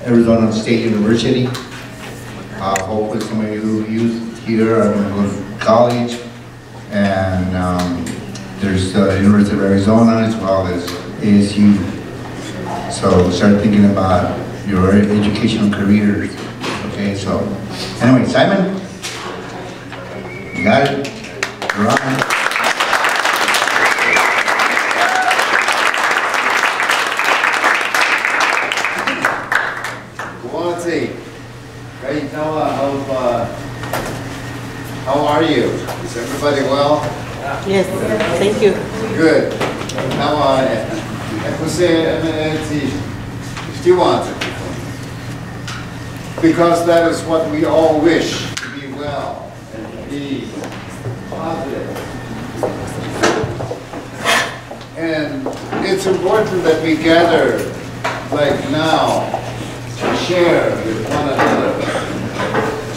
Arizona State University. Hopefully some of you youth here are going to go to college, and there's the University of Arizona as well as ASU. So start thinking about your educational careers. Okay, so anyway, Simon, you got it. You're on. Great, Noah. How are you? Is everybody well? Yes, thank you. Good. Noah, você still because that is what we all wish, to be well and to be positive. And it's important that we gather like now to share with one another,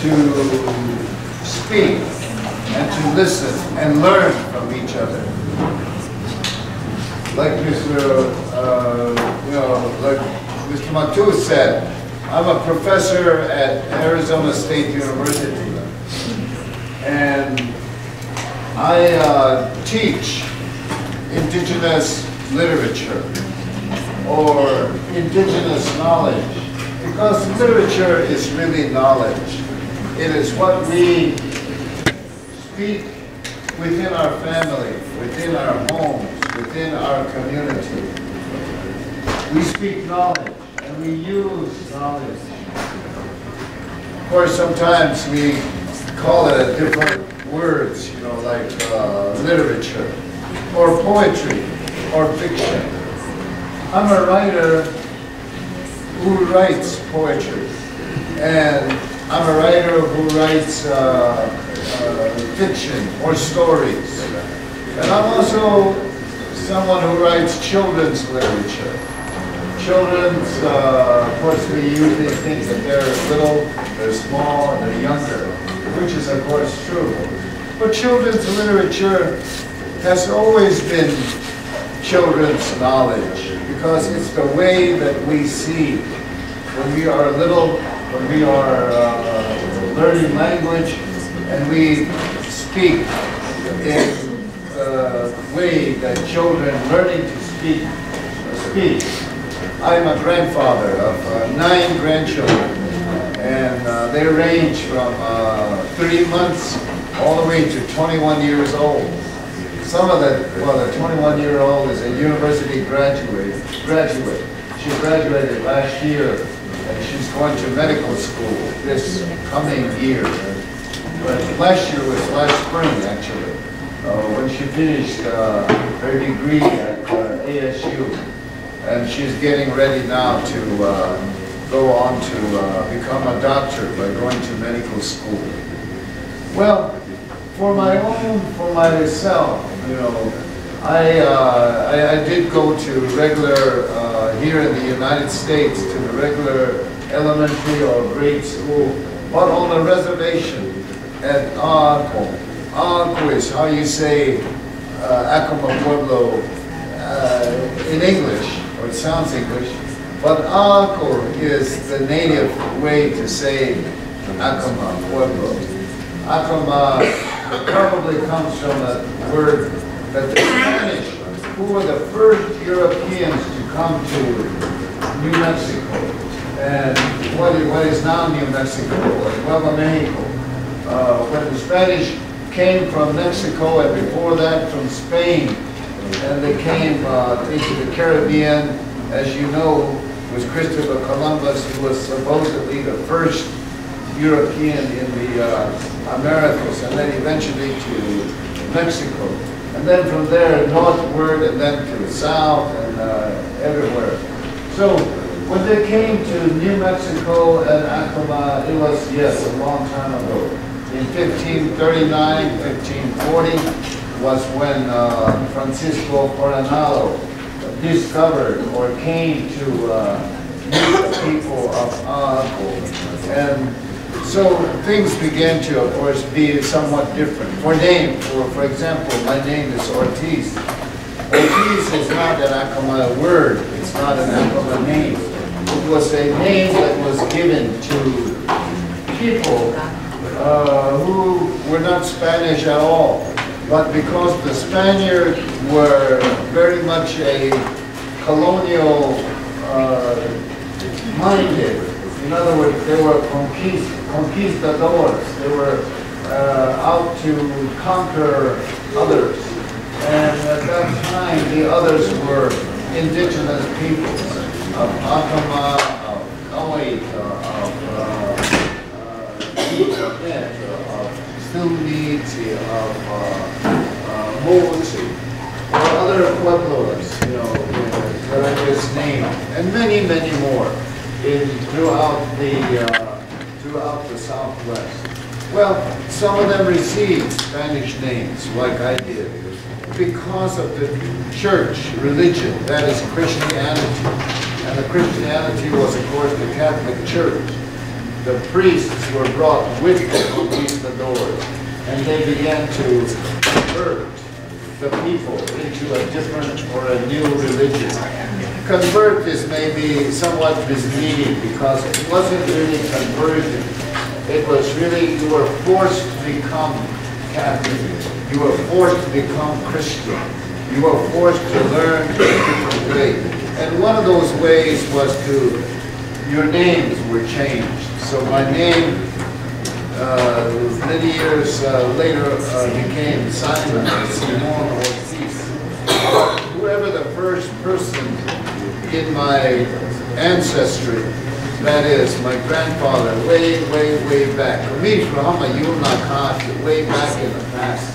to speak and to listen and learn from each other. Like like Mr. Matu said, I'm a professor at Arizona State University, and I teach indigenous literature or indigenous knowledge. Because literature is really knowledge. It is what we speak within our family, within our homes, within our community. We speak knowledge and we use knowledge. Of course, sometimes we call it different words, you know, like literature or poetry or fiction. I'm a writer who writes poetry, and I'm a writer who writes fiction or stories. And I'm also someone who writes children's literature. Children's, of course, we usually think that they're little, they're small, and they're younger, which is of course true. But children's literature has always been children's knowledge, because it's the way that we see when we are little, when we are learning language, and we speak in the way that children learning to speak. I'm a grandfather of 9 grandchildren, and they range from 3 months all the way to 21 years old. Some of the 21-year-old is a university graduate. She graduated last year, and she's going to medical school this coming year. But last year was last spring, actually, when she finished her degree at ASU. And she's getting ready now to go on to become a doctor by going to medical school. Well, for myself, you know, I did go to regular, here in the United States, to the regular elementary or grade school, but on a reservation at Aaco. Aaco is how you say Acoma Pueblo in English, or it sounds English, but Aaco is the native way to say Acoma Pueblo. Acoma probably comes from a word that the Spanish, who were the first Europeans to come to New Mexico, and what is now New Mexico, or Nuevo Mexico. When the Spanish came from Mexico, and before that from Spain, and they came into the Caribbean, as you know, was Christopher Columbus, who was supposedly the first European in the Americas, and then eventually to Mexico. And then from there northward, and then to the south, and everywhere. So when they came to New Mexico and Acoma, it was, yes, a long time ago. In 1539, 1540 was when Francisco Coronado discovered or came to meet the people of Aaco. And so things began to, of course, be somewhat different. For example, my name is Ortiz. Ortiz is not an Acoma word. It's not an Acoma name. It was a name that was given to people who were not Spanish at all. But because the Spaniards were very much a colonial minded, in other words, they were conquistadors. They were out to conquer others. And at that time, the others were indigenous peoples of Acoma, of Await, of Sunnis, of Mochi, or other pueblos, you know, that I just named, and many, many more throughout the Southwest. Well, some of them received Spanish names, like I did, because of the church religion, that is Christianity. And the Christianity was, of course, the Catholic Church. The priests were brought with the conquistadors, and they began to convert the people into a different or a new religion. Convert is maybe somewhat misleading because it wasn't really conversion. It was really, you were forced to become Catholic. You were forced to become Christian. You were forced to learn a different way. And one of those ways was your names were changed. So my name, many years later, became Simon Ortiz. Whoever the first person in my ancestry, that is, my grandfather, way back, way back in the past,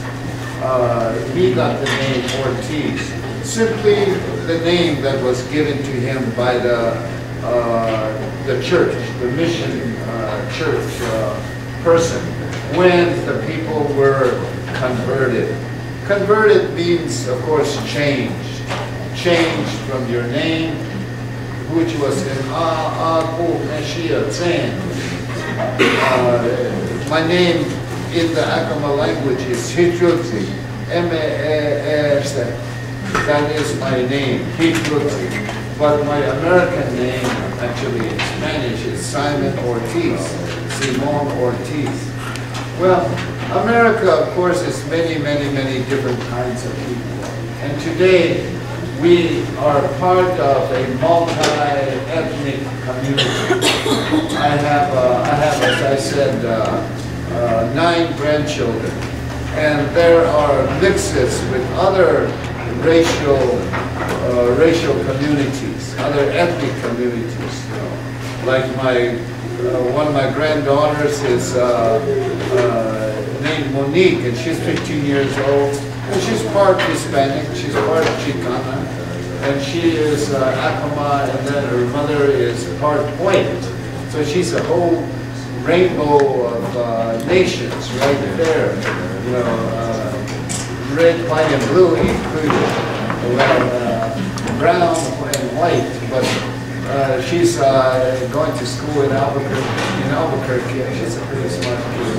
he got the name Ortiz. Simply the name that was given to him by the church, the mission church person, when the people were converted. Converted means, of course, changed. Changed from your name, which was in my name in the Acoma language is Hitruti, M-A-S, that is my name, Hitruti. But my American name, actually in Spanish, is Simon Ortiz, Simon Ortiz. Well, America, of course, is many different kinds of people. And today, we are part of a multi-ethnic community. I have, as I said, 9 grandchildren, and there are mixes with other racial communities, other ethnic communities. You know. Like one of my granddaughters is named Monique, and she's 15 years old. And she's part Hispanic, she's part Chicana, and she is Acoma, and then her mother is part white. So she's a whole rainbow of nations right there. You know, red, white, and blue included. Brown and white, but she's going to school in Albuquerque, and she's a pretty smart kid.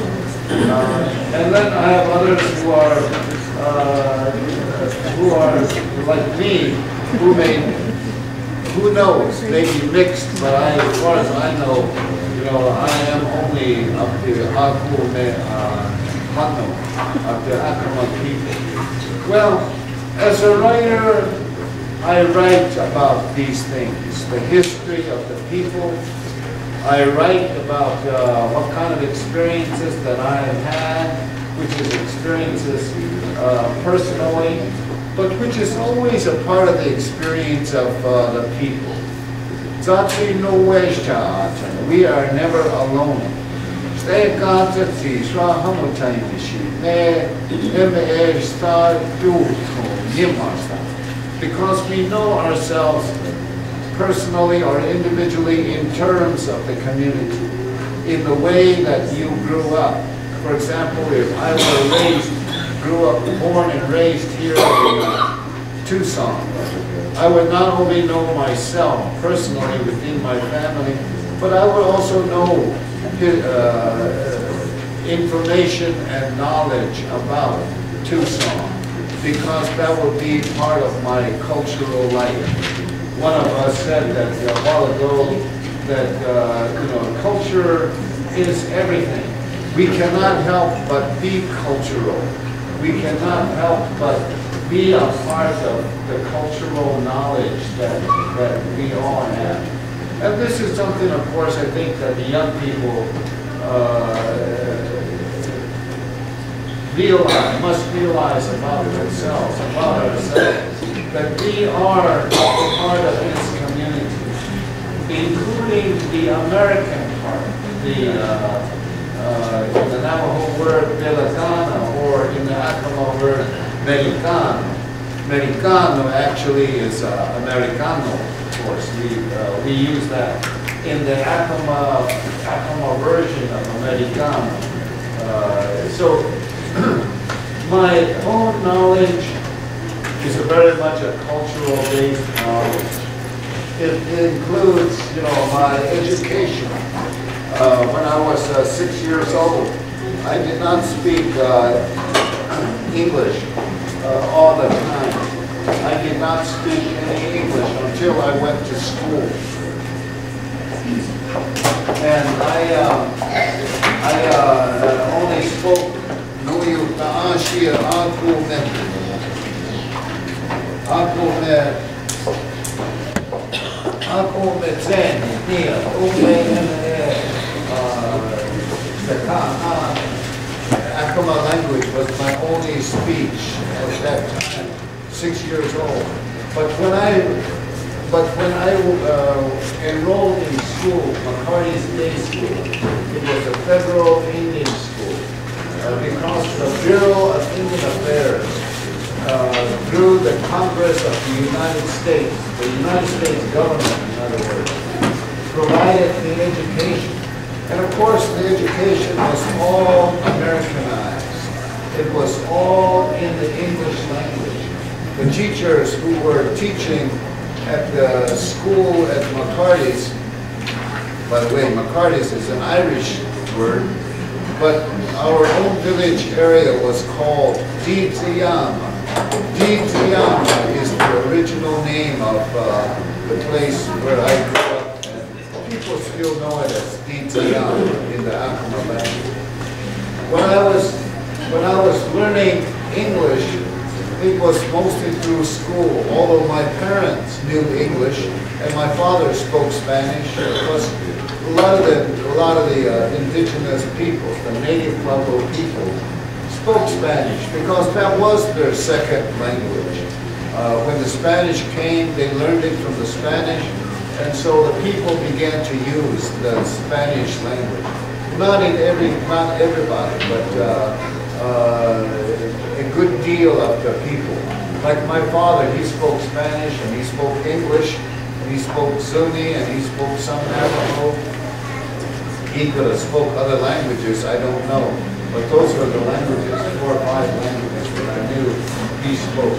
And then I have others who are like me, who knows, maybe mixed, but as far as I know, you know, I am only of the of the Acoma people. Well, as a writer, I write about these things, the history of the people. I write about what kind of experiences that I have had, which is experiences personally, but which is always a part of the experience of the people. We are never alone. Because we know ourselves personally or individually in terms of the community, in the way that you grew up. For example, if I grew up, born and raised here in Tucson, I would not only know myself personally within my family, but I would also know information and knowledge about Tucson, because that would be part of my cultural life. one of us said that a while ago that culture is everything. We cannot help but be cultural. We cannot help but be a part of the cultural knowledge that we all have. And this is something, of course, I think that the young people must realize about themselves, about ourselves, that we are a part of this community, including the American part, in the Navajo word Belacana, or in the Acoma word Americano. Americano actually is Americano, of course. We use that in the Acoma version of Americano. So my own knowledge is very much a cultural-based knowledge. It includes, my education. When I was 6 years old, I did not speak English all the time. I did not speak any English until I went to school. And I only spoke Nuyu Ta'ashia Acoma language was my only speech at that time, 6 years old. But when I enrolled in school, McCarty's Day School, it was a federal Indian school, because the Bureau of Indian Affairs, through the Congress of the United States government, in other words, provided the education. And of course, the education was all Americanized. It was all in the English language. The teachers who were teaching at the school at McCarty's, by the way, McCarty's is an Irish word, but our own village area was called Diitiyama. Diitiyama is the original name of the place where I grew up. People still know it as Diitiyama in the Acoma language. When I was learning English, it was mostly through school, although my parents knew English and my father spoke Spanish. Because a lot of the indigenous people, the native Pueblo people, spoke Spanish because that was their second language. When the Spanish came, they learned it from the Spanish, and so the people began to use the Spanish language. Not everybody, but a good deal of the people. Like my father, he spoke Spanish, and he spoke English, and he spoke Zuni, and he spoke some Navajo. He could have spoke other languages, I don't know. But those were the languages, 4 or 5 languages that I knew he spoke.